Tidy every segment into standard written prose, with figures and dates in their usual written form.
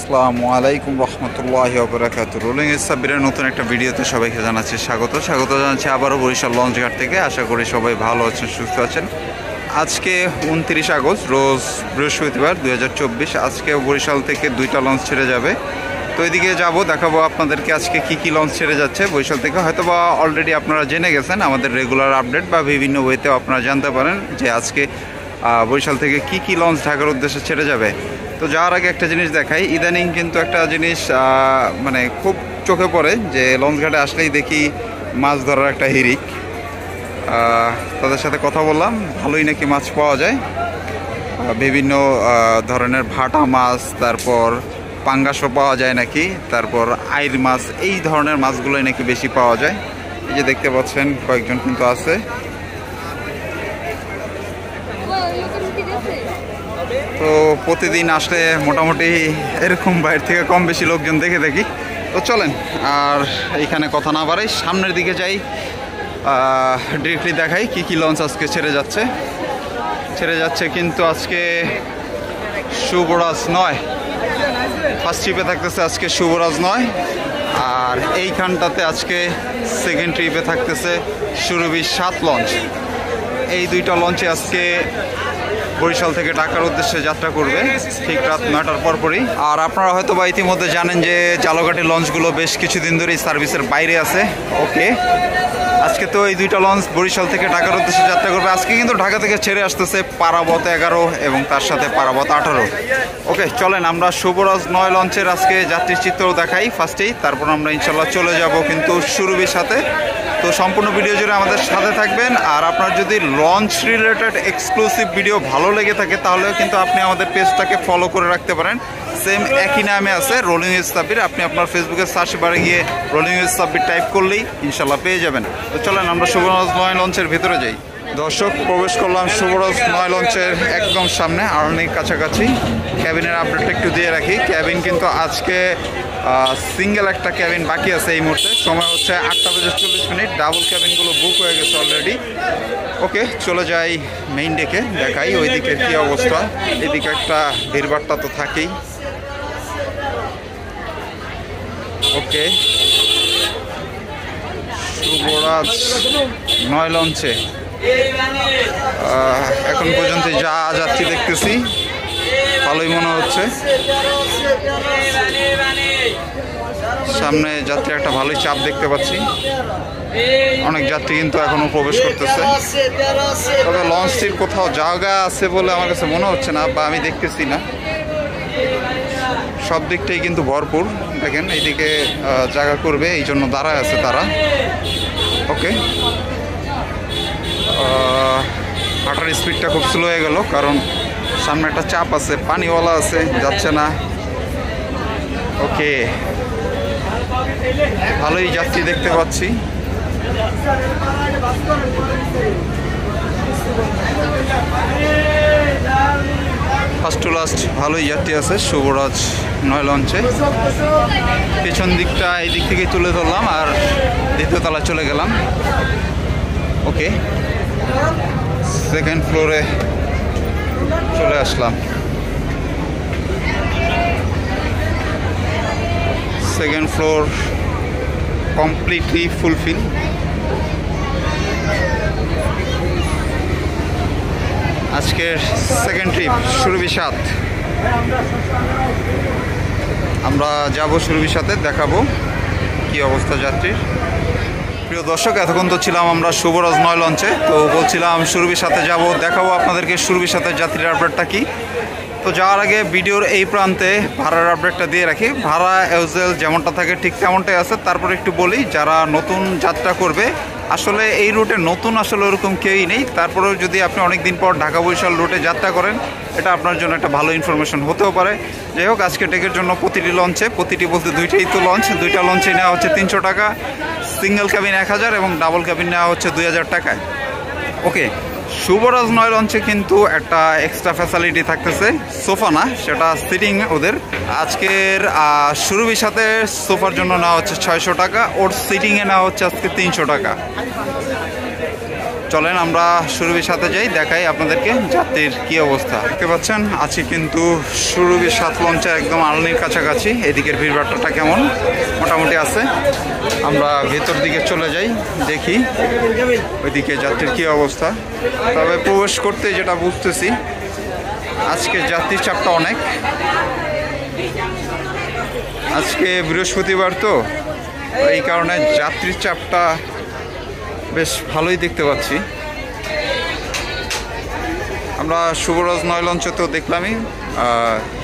আসসালামু আলাইকুম রহমতুল্লাহি ওয়া বারাকাতুহু। রোলিং সাব্বিরের নতুন একটা ভিডিওতে সবাইকে জানাচ্ছি স্বাগত জানাচ্ছি আবারও বরিশাল লঞ্চঘাট থেকে। আশা করি সবাই ভালো আছেন, সুস্থ আছেন। আজকে 29 আগস্ট, রোজ বৃহস্পতিবার 2024। আজকে বরিশাল থেকে 2টা লঞ্চ ছেড়ে যাবে। তো এদিকে যাব, দেখাবো আপনাদেরকে আজকে কি লঞ্চ ছেড়ে যাচ্ছে বরিশাল থেকে। হয়তো বা অলরেডি আপনারা জেনে গেছেন, আমাদের রেগুলার আপডেট বা বিভিন্ন ওয়েতেও আপনারা জানতে পারেন যে আজকে বরিশাল থেকে কি লঞ্চ ঢাকার উদ্দেশ্যে ছেড়ে যাবে। তো যাওয়ার আগে একটা জিনিস দেখাই, ইদানিং কিন্তু একটা জিনিস মানে খুব চোখে পড়ে যে লঞ্চঘাটে আসলেই দেখি মাছ ধরার একটা হিরিক। তাদের সাথে কথা বললাম, ভালোই নাকি মাছ পাওয়া যায়, বিভিন্ন ধরনের ভাটা মাছ, তারপর পাঙ্গাসও পাওয়া যায় নাকি, তারপর আইর মাছ, এই ধরনের মাছগুলোই নাকি বেশি পাওয়া যায়। এই যে দেখতে পাচ্ছেন কয়েকজন কিন্তু আছে। তো প্রতিদিন আসলে মোটামুটি এরকম বাইরে থেকে কম বেশি লোকজন দেখে থাকি। তো চলেন আর এইখানে কথা না বাড়াই, সামনের দিকে যাই, ডিরেক্টলি দেখাই কি লঞ্চ আজকে ছেড়ে যাচ্ছে। কিন্তু আজকে শুভরাজ 9 ফার্স্ট ট্রিপে থাকতেছে আজকে শুভরাজ 9, আর এইখানটাতে আজকে সেকেন্ড ট্রিপে থাকতেছে সুরভি 7 লঞ্চ। এই 2টা লঞ্চে আজকে বরিশাল থেকে ঢাকার উদ্দেশ্যে যাত্রা করবে ঠিক রাত 9টার পরপরই। আর আপনারা হয়তো বা ইতিমধ্যে জানেন যে জালঘাটের লঞ্চগুলো বেশ কিছুদিন ধরেই সার্ভিসের বাইরে আছে। ওকে, আজকে তো এই 2টা লঞ্চ বরিশাল থেকে ঢাকার উদ্দেশ্যে যাত্রা করবে। আজকে কিন্তু ঢাকা থেকে ছেড়ে আসতেছে পারাবত 11 এবং তার সাথে পারাবত 18। ওকে, চলেন আমরা শুভরাজ 9 লঞ্চের আজকে যাত্রীর চিত্র দেখাই ফার্স্টেই, তারপর আমরা ইনশাল্লাহ চলে যাব কিন্তু সুরভির সাথে। তো সম্পূর্ণ ভিডিও জুড়ে আমাদের সাথে থাকবেন। আর আপনার যদি লঞ্চ রিলেটেড এক্সক্লুসিভ ভিডিও ভালো লেগে থাকে তাহলেও কিন্তু আপনি আমাদের পেজটাকে ফলো করে রাখতে পারেন। সেম একই নামে আছে, রোলিং উইথ সাব্বির। আপনি আপনার ফেসবুকের সার্চ বারে গিয়ে রোলিং উইথ সাব্বির টাইপ করলেই ইনশাল্লাহ পেয়ে যাবেন। তো চলেন আমরা শুভরাজ 9 লঞ্চের ভিতরে যাই। দর্শক, প্রবেশ করলাম শুভরাজ 9 লঞ্চের একদম সামনে, আর্নির কাছাকাছি। ক্যাবিনের আপডেটটা একটু দিয়ে রাখি। ক্যাবিন কিন্তু আজকে সিঙ্গেল একটা ক্যাবিন বাকি আছে এই মুহূর্তে। সময় হচ্ছে 8:40। ডাবল ক্যাবিনগুলো বুক হয়ে গেছে অলরেডি। ওকে, চলে যাই মেইন ডেকে, দেখাই ওইদিকে কী অবস্থা। এদিকে একটা ভিড়ভাট্টা তো থাকেই। ওকে, শুভরাজ 9 লঞ্চে এখন পর্যন্ত যা যাত্রী দেখতেছি ভালোই মনে হচ্ছে। সামনে যাত্রী একটা ভালোই চাপ দেখতে পাচ্ছি, অনেক যাত্রী কিন্তু এখনো প্রবেশ করতেছে। তবে লঞ্চটির কোথাও জায়গা আছে বলে আমার কাছে মনে হচ্ছে না, বা আমি দেখতেছি না। সব দিকটাই কিন্তু ভরপুর। দেখেন এইদিকে জায়গা করবে, এই জন্য দাঁড়ায় আছে তারা। ওকে, হাঁটার স্পিডটা খুব স্লো হয়ে গেল, কারণ সামনে একটা চাপ আছে, পানিওয়ালা আছে, যাচ্ছে না। ওকে, ভালোই যাত্রী দেখতে পাচ্ছি। ফার্স্ট টু লাস্ট ভালোই যাত্রী আছে শুভরাজ 9 লঞ্চে। পেছন দিকটা এই দিক থেকেই তুলে ধরলাম আর দ্বিতীয় তলায় চলে গেলাম। ওকে, সেকেন্ড ফ্লোরে চলে আসলাম। Second floor completely fulfil. আজকের সেকেন্ড ট্রিপ সুরভি 7। আমরা যাব সুরভির সাথে, দেখাবো কি অবস্থা যাত্রীর। প্রিয় দর্শক, এতক্ষণ তো ছিলাম আমরা শুভরাজ 9 লঞ্চে। তো বলছিলাম সুরভির সাথে যাব, দেখাবো আপনাদেরকে সুরভির সাথে যাত্রীর আপডেটটা কি। তো যাওয়ার আগে ভিডিওর এই প্রান্তে ভাড়ার আপডেটটা দিয়ে রাখি। ভাড়া এউজেল যেমনটা থাকে ঠিক তেমনটাই আছে। তারপর একটু বলি, যারা নতুন যাত্রা করবে, আসলে এই রুটে নতুন আসলে ওরকম কেউই নেই। তারপরেও যদি আপনি অনেক দিন পর ঢাকা বরিশাল রুটে যাত্রা করেন, এটা আপনার জন্য একটা ভালো ইনফরমেশন হতেও পারে। যাই হোক, আজকে টেকের জন্য প্রতিটি লঞ্চে, প্রতিটি বলতে 2টাই তো লঞ্চ, 2টা লঞ্চে নেওয়া হচ্ছে 300 টাকা, সিঙ্গেল ক্যাবিন 1000 এবং ডাবল ক্যাবিন নেওয়া হচ্ছে 2000 টাকায়। ওকে, শুভরাজ 9 লঞ্চে কিন্তু একটা এক্সট্রা ফ্যাসিলিটি থাকতেছে, সোফা না, সেটা সিটিং ওদের। আজকের সুরভির সাথে সোফার জন্য নেওয়া হচ্ছে 600 টাকা, ওর সিটিংয়ে নেওয়া হচ্ছে আজকে 300 টাকা। চলেন আমরা সুরভির সাথে যাই, দেখাই আপনাদেরকে যাত্রীর কি অবস্থা। দেখতে পাচ্ছেন আছি কিন্তু সুরভির 7 লঞ্চে একদম আলনির কাছাকাছি। এদিকের ভিড়ভাট্টাটা কেমন, মোটামুটি আছে। আমরা ভেতর দিকে চলে যাই, দেখি ওইদিকে যাত্রীর কি অবস্থা। তবে প্রবেশ করতে যেটা বুঝতেছি আজকে যাত্রীর চাপটা অনেক। আজকে বৃহস্পতিবার তো এই কারণে যাত্রীর চাপটা বেশ ভালোই দেখতে পাচ্ছি। আমরা শুভরাজ 9 লঞ্চে তো দেখলামই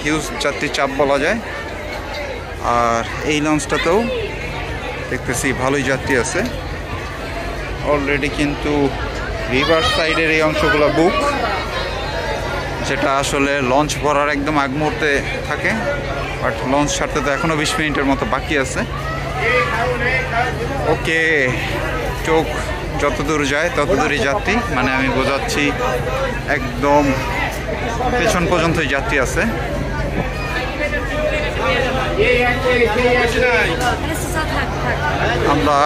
হিউজ যাত্রীর চাপ বলা যায়। আর এই লঞ্চটাতেও দেখতেছি ভালোই যাত্রী আছে অলরেডি, কিন্তু রিভার সাইডের এই অংশগুলো বুক, যেটা আসলে লঞ্চ ভরার একদম আগ মুহূর্তে থাকে। বাট লঞ্চ ছাড়তে তো এখনও 20 মিনিটের মতো বাকি আছে। ওকে, চোখ যত দূর যায় তত দূরই যাত্রী, মানে আমি বোঝাচ্ছি একদম পেছন পর্যন্তই যাত্রী আছে। আমরা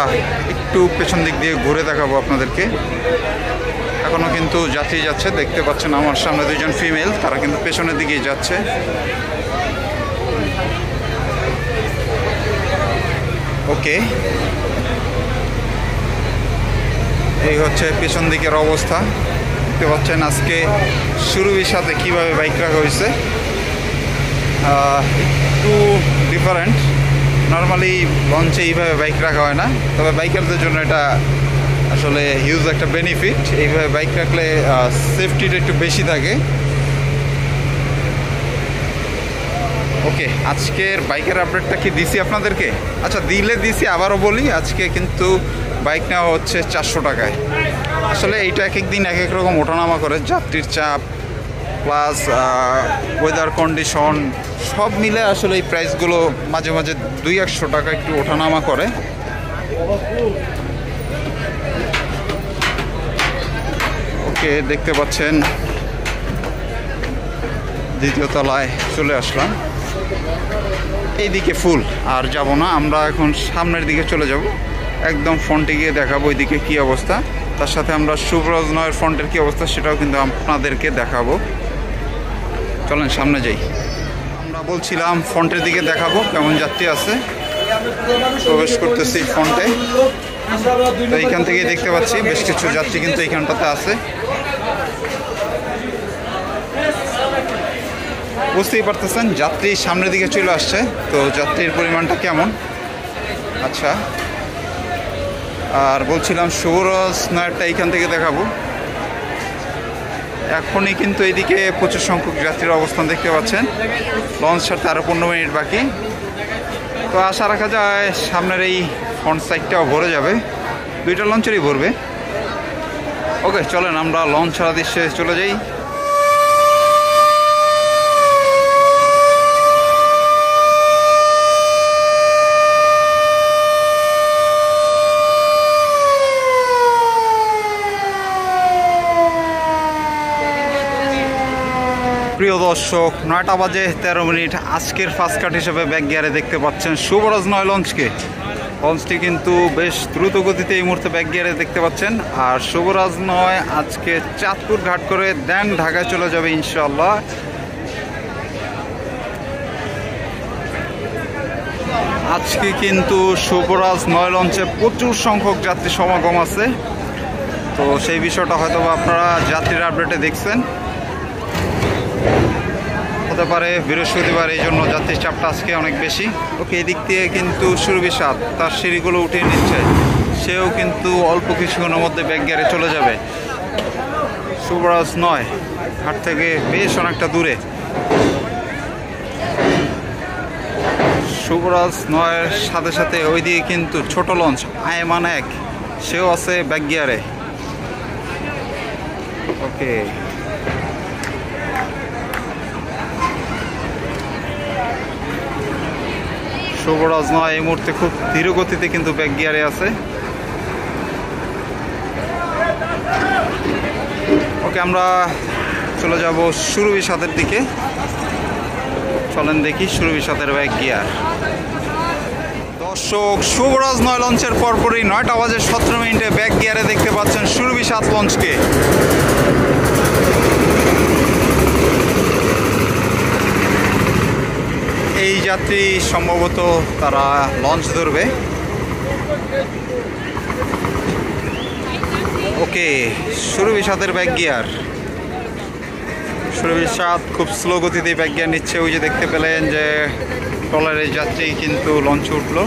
একটু পেছন দিক দিয়ে ঘুরে দেখাবো আপনাদেরকে। এখনো কিন্তু যাত্রী যাচ্ছে, দেখতে পাচ্ছেন আমার সামনে 2 জন ফিমেল, তারা কিন্তু পেছনের দিকেই যাচ্ছে। ওকে, এই হচ্ছে পেছন দিকের অবস্থা। দেখতে পাচ্ছেন আজকে সুরভির সাথে কিভাবে বাইক রাখা হয়েছে, একটু ডিফারেন্ট। নর্মালি লঞ্চে এইভাবে বাইক রাখা হয় না, তবে বাইকারদের জন্য এটা আসলে হিউজ একটা বেনিফিট। এইভাবে বাইক রাখলে সেফটিটা একটু বেশি থাকে। ওকে, আজকের বাইকের আপডেটটা কি দিছি আপনাদেরকে? আচ্ছা, দিছি, আবারও বলি, আজকে কিন্তু বাইক নেওয়া হচ্ছে 400 টাকায়। আসলে এইটা এক এক দিন এক এক রকম ওঠানামা করে, যাত্রীর চাপ প্লাস ওয়েদার কন্ডিশন সব মিলে আসলে এই প্রাইসগুলো মাঝে মাঝে 200-100 টাকা একটু ওঠানামা করে। ওকে, দেখতে পাচ্ছেন দ্বিতীয় তলায় চলে আসলাম। এইদিকে ফুল, আর যাব না, আমরা এখন সামনের দিকে চলে যাব, একদম ফ্রন্টে গিয়ে দেখাবো ওইদিকে কী অবস্থা। তার সাথে আমরা শুভরাজ 9 ফ্রন্টের কী অবস্থা সেটাও কিন্তু আপনাদেরকে দেখাবো। চলেন সামনে যাই। আমরা বলছিলাম ফ্রন্টের দিকে দেখাবো কেমন যাত্রী আছে। প্রবেশ করতেছি ফ্রন্টে, তো এইখান থেকেই দেখতে পাচ্ছি বেশ কিছু যাত্রী কিন্তু এইখানটাতে আছে। বুঝতেই পারতেছেন যাত্রী সামনের দিকে চলে আসছে, তো যাত্রীর পরিমাণটা কেমন। আচ্ছা, আর বলছিলাম শুভরাজ 9টা এইখান থেকে দেখাবো। এখনই কিন্তু এইদিকে প্রচুর সংখ্যক যাত্রীর অবস্থান দেখতে পাচ্ছেন। লঞ্চ ছাড়তে আরও 15 মিনিট বাকি, তো আশা রাখা যায় সামনের এই ফ্রন্ট সাইডটাও ভরে যাবে, 2টা লঞ্চেরই ভরবে। ওকে, চলেন আমরা লঞ্চ ছাড়া দৃশ্যে চলে যাই। প্রিয় দর্শক, 9টা বাজে 13 মিনিট। আজকের ফার্স্ট কাট হিসেবে ব্যাক গিয়ারে দেখতে পাচ্ছেন শুভরাজ 9 লঞ্চকে। লঞ্চটি কিন্তু বেশ দ্রুত গতিতে এই মুহূর্তে ব্যাক গিয়ারে দেখতে পাচ্ছেন। আর শুভরাজ 9 আজকে চাঁদপুর ঘাট করে দেন ঢাকায় চলে যাবে ইনশাআল্লাহ। আজকে কিন্তু শুভরাজ 9 লঞ্চে প্রচুর সংখ্যক যাত্রী সমাগম আছে, তো সেই বিষয়টা হয়তো আপনারা যাত্রীর আপডেটে দেখছেন। হতে পারে বৃহস্পতিবার, এই জন্য যাত্রীর চাপটা আজকে অনেক বেশি। ওকে, এদিক দিয়ে কিন্তু সুরভি 7 তার সিঁড়িগুলো উঠিয়ে নিচ্ছে, সেও কিন্তু অল্প কিছুক্ষণের মধ্যে ব্যাক গিয়ারে চলে যাবে। শুভরাজ 9 ঘাট থেকে বেশ অনেকটা দূরে। শুভরাজ 9-এর সাথে সাথে ওইদিকে কিন্তু ছোট লঞ্চ আয়মান 1 সেও আছে ব্যাক গিয়ারে। ওকে, শুভরাজ 9 এই মুহূর্তে খুব ধীর গতিতে কিন্তু ব্যাক গিয়ারে আছে। ওকে, আমরা চলে যাব সুরভি 7-এর দিকে। চলেন দেখি সুরভি 7-এর ব্যাক গিয়ার। দর্শক, শুভরাজ 9 লঞ্চের পরপরই 9টা বাজে 17 মিনিটে ব্যাক গিয়ারে দেখতে পাচ্ছেন সুরভি 7 লঞ্চকে। এই যাত্রী সম্ভবত তারা লঞ্চ ধরবে। ওকে, সুরভি 7-এর ব্যাক গিয়ার। সুরভি 7 খুব স্লো গতিতে ব্যাক গিয়ার নিচ্ছে। ওই যে দেখতে পেলেন যে ট্রলারের যাত্রী কিন্তু লঞ্চে উঠলো।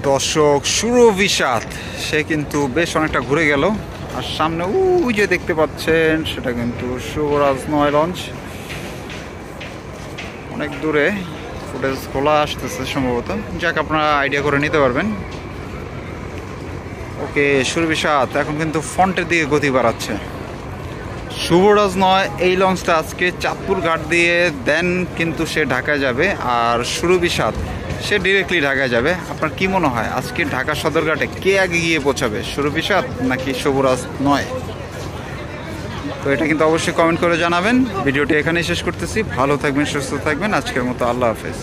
দর্শক, সুরভি 7 সে কিন্তু বেশ অনেকটা ঘুরে গেল। আর সামনে ওই যে দেখতে পাচ্ছেন সেটা কিন্তু শুভরাজ 9 লঞ্চ। অনেক দূরে ফুটেজ খোলা আসতেছে সম্ভবত, যাক আপনারা আইডিয়া করে নিতে পারবেন। ওকে, সুরভি 7 এখন কিন্তু ফ্রন্টের দিকে গতি বাড়াচ্ছে। শুভরাজ 9 এই লঞ্চটা আজকে চাঁদপুর ঘাট দিয়ে দেন কিন্তু সে ঢাকায় যাবে, আর সুরভি 7 সে ডিরেক্টলি ঢাকায় যাবে। আপনার কি মনে হয় আজকে ঢাকা সদরঘাটে কে আগে গিয়ে পৌঁছাবে, সুরভি 7 নাকি শুভরাজ 9? তো এটা কিন্তু অবশ্যই কমেন্ট করে জানাবেন। ভিডিওটি এখানেই শেষ করতেছি। ভালো থাকবেন, সুস্থ থাকবেন। আজকের মতো আল্লাহ হাফেজ।